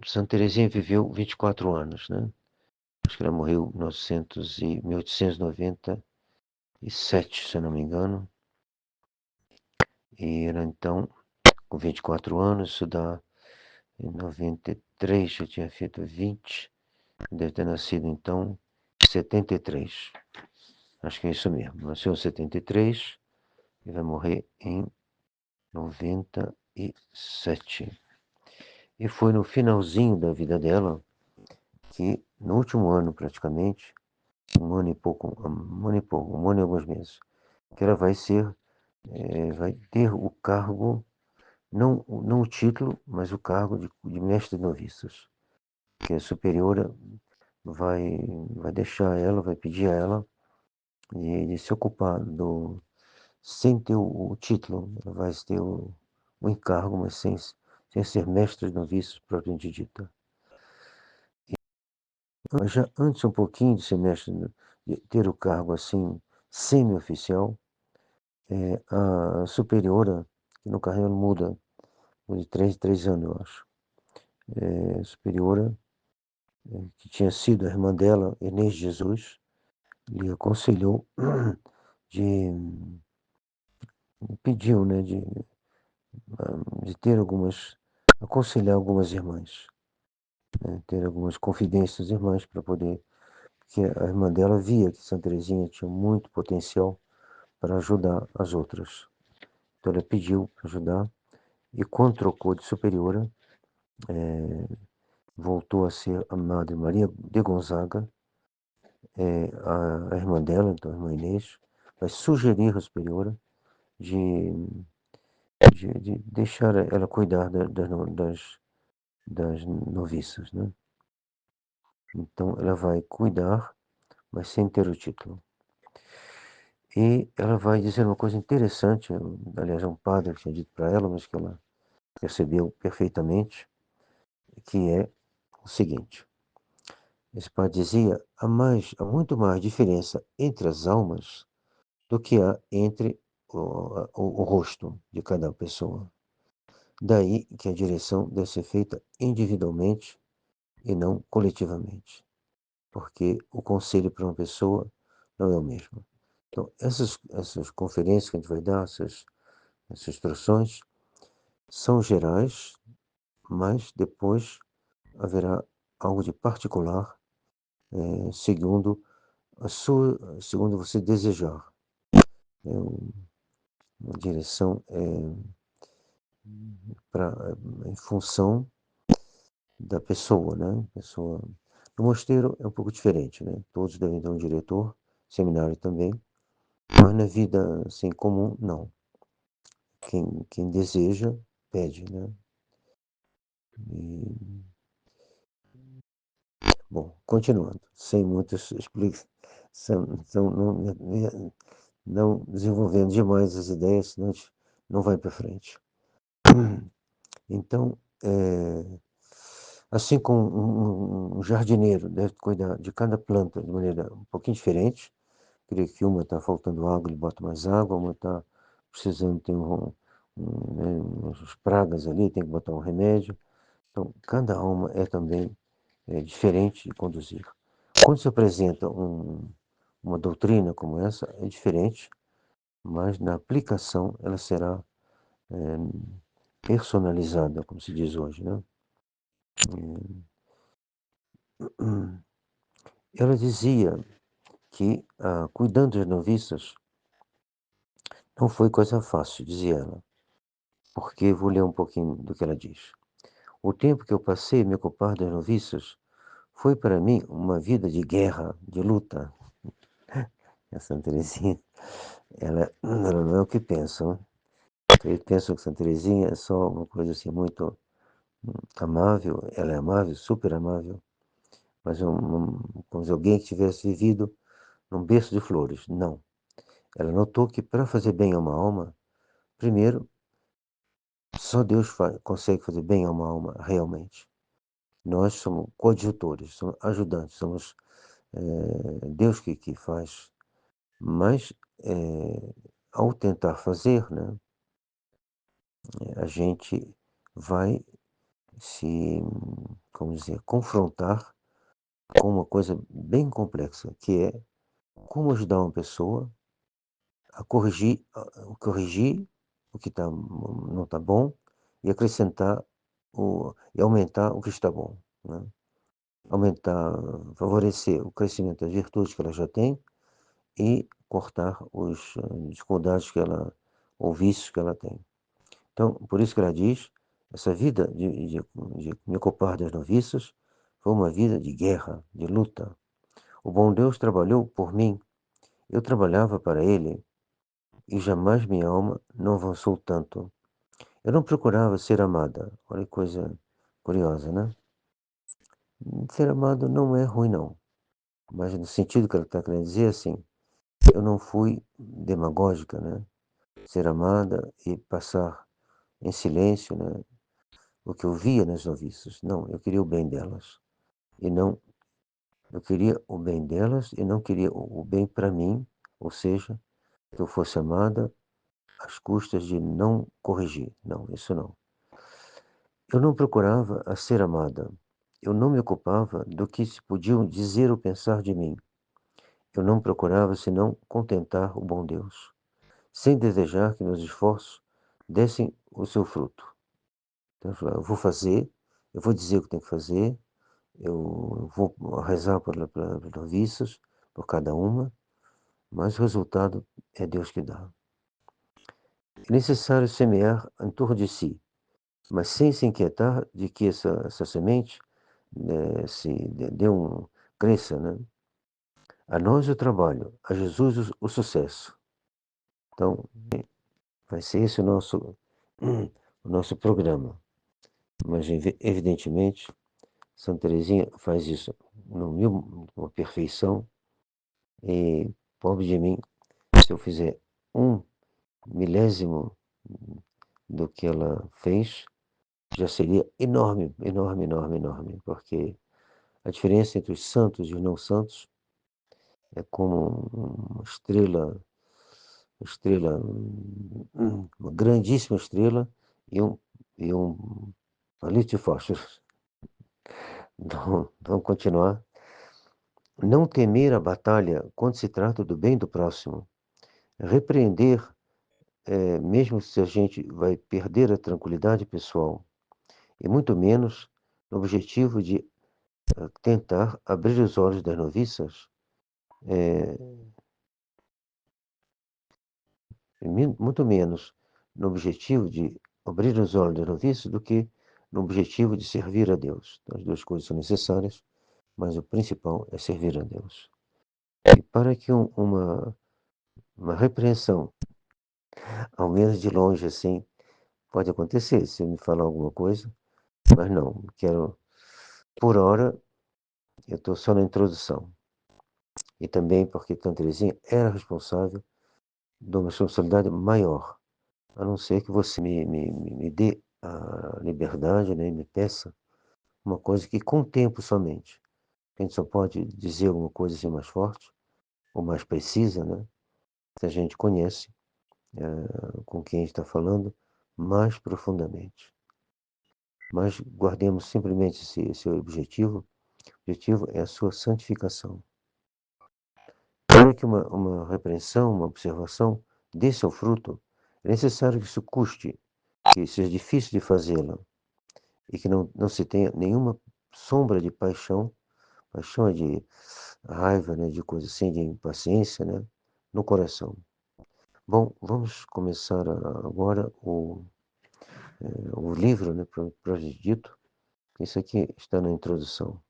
Santa Teresinha viveu 24 anos, né? Acho que ela morreu em 1897, se eu não me engano. E ela, então, com 24 anos, isso dá em 93, já tinha feito 20, deve ter nascido, então, em 73. Acho que é isso mesmo. Nasceu em 73 e vai morrer em 97. E foi no finalzinho da vida dela que, no último ano praticamente, um ano e alguns meses, que ela vai vai ter o cargo, não o título, mas o cargo de mestre de noviças, que a superiora vai, vai deixar ela, vai pedir a ela de se ocupar sem ter o título, ela vai ter o encargo, mas sem ser mestre de noviços propriamente dita. Já antes um pouquinho de ser mestre, de ter o cargo assim, semi-oficial, a superiora, que no carrego muda, de 3 anos, eu acho. Superiora, que tinha sido a irmã dela, Inês de Jesus, lhe aconselhou de, pediu, né, de ter aconselhar algumas irmãs, né, ter algumas confidências irmãs para poder, porque a irmã dela via que Santa Teresinha tinha muito potencial para ajudar as outras. Então ela pediu para ajudar e quando trocou de superiora, voltou a ser a Madre Maria de Gonzaga, a irmã dela, então a irmã Inês, vai sugerir à superiora de, de deixar ela cuidar das noviças, né? Então ela vai cuidar, mas sem ter o título. E ela vai dizer uma coisa interessante, aliás, é um padre que tinha dito para ela, mas que ela percebeu perfeitamente, que é o seguinte: esse padre dizia, há muito mais diferença entre as almas do que há entre o rosto de cada pessoa. Daí que a direção deve ser feita individualmente e não coletivamente, porque o conselho para uma pessoa não é o mesmo. Então, essas conferências que a gente vai dar, essas instruções, são gerais, mas depois haverá algo de particular, segundo segundo você desejar. É uma direção em função da pessoa, né? Pessoa. No mosteiro é um pouco diferente, né? Todos devem ter um diretor, seminário também, mas na vida assim comum, não. Quem deseja, pede, né? E, bom, continuando, sem muitas explicações, não desenvolvendo demais as ideias, senão a gente não vai para frente. Então, assim como um jardineiro deve cuidar de cada planta de maneira um pouquinho diferente, creio que uma está faltando água, ele bota mais água, uma está precisando ter né, umas pragas ali, tem que botar um remédio. Então, cada alma é também diferente de conduzir. Quando se apresenta uma doutrina como essa, é diferente, mas na aplicação ela será personalizada, como se diz hoje, né? Ela dizia que, cuidando das noviças, não foi coisa fácil, dizia ela, porque vou ler um pouquinho do que ela diz. O tempo que eu passei a me ocupar das noviças foi para mim uma vida de guerra, de luta. A Santa Teresinha, ela não é o que pensam. Eles pensam que Santa Teresinha é só uma coisa assim muito amável, ela é amável, super amável, mas como se alguém que tivesse vivido num berço de flores. Não. Ela notou que para fazer bem a uma alma, primeiro, só Deus consegue fazer bem a uma alma realmente. Nós somos coadjutores, somos ajudantes, somos Deus que faz. Mas, ao tentar fazer, né, a gente vai se, vamos dizer, confrontar com uma coisa bem complexa, que é como ajudar uma pessoa a corrigir o que não está bom e acrescentar e aumentar o que está bom, né? Aumentar, favorecer o crescimento das virtudes que ela já tem e cortar os dificuldades ou vícios que ela tem. Então, por isso que ela diz, essa vida de me ocupar das noviças foi uma vida de guerra, de luta. O bom Deus trabalhou por mim, eu trabalhava para ele, e jamais minha alma não avançou tanto. Eu não procurava ser amada. Olha que coisa curiosa, né? Ser amado não é ruim, não. Mas no sentido que ela está querendo dizer, assim, eu não fui demagógica, né? Ser amada e passar em silêncio, né? O que eu via nas noviças. Não, eu queria o bem delas. E não, eu queria o bem delas e não queria o bem para mim, ou seja, que eu fosse amada às custas de não corrigir. Não, isso não. Eu não procurava a ser amada. Eu não me ocupava do que se podiam dizer ou pensar de mim. Eu não procurava senão contentar o bom Deus, sem desejar que meus esforços dessem o seu fruto. Então, eu vou fazer, eu vou dizer o que tenho que fazer, eu vou rezar pelas noviças, por cada uma, mas o resultado é Deus que dá. É necessário semear em torno de si, mas sem se inquietar de que essa semente se dê cresça, né? A nós o trabalho, a Jesus o sucesso. Então, vai ser esse o nosso programa. Mas, evidentemente, Santa Teresinha faz isso uma perfeição. E pobre de mim, se eu fizer um milésimo do que ela fez, já seria enorme, enorme, enorme, enorme, porque a diferença entre os santos e os não santos é como uma grandíssima estrela e um palito de fósforos. Então, vamos continuar. Não temer a batalha quando se trata do bem do próximo. Repreender, mesmo se a gente vai perder a tranquilidade pessoal, e muito menos no objetivo de tentar abrir os olhos das noviças, é, muito menos no objetivo de abrir os olhos dos noviços do que no objetivo de servir a Deus. As duas coisas são necessárias, mas o principal é servir a Deus. E para que uma repreensão, ao menos de longe assim, pode acontecer, se me falar alguma coisa, mas não, quero, por hora, eu estou só na introdução. E também porque Santa Teresinha era responsável de uma responsabilidade maior, a não ser que você me dê a liberdade, né, e me peça uma coisa que com o tempo somente. A gente só pode dizer alguma coisa assim mais forte, ou mais precisa, né, se a gente conhece com quem está falando mais profundamente. Mas guardemos simplesmente esse objetivo. O objetivo é a sua santificação. Para que uma repreensão, uma observação dê seu fruto, é necessário que isso custe, que seja difícil de fazê-la e que não se tenha nenhuma sombra de paixão, paixão é de raiva, né, de coisa assim, de impaciência, né, no coração. Bom, vamos começar agora o livro, né, propriamente dito. Isso aqui está na introdução.